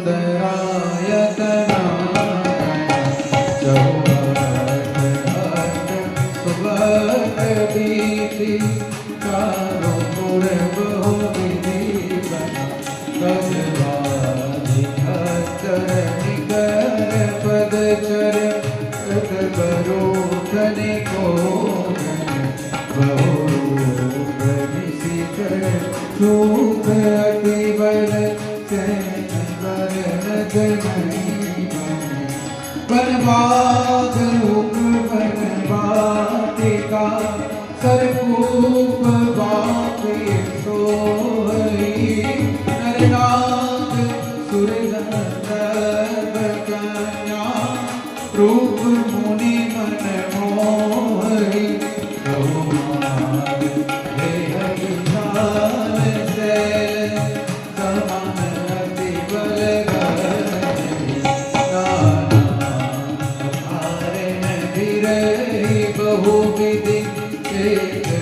सुंदरायतना बीती चारों पुर बहु विधि बना पद चर बरूखने को सुख अति बल बनवाग रूप बनवाटिका सरकूप बापे सोहई नरनाथ सुरनंदन कन्या रूप मुनि मन मोहई बहु विधि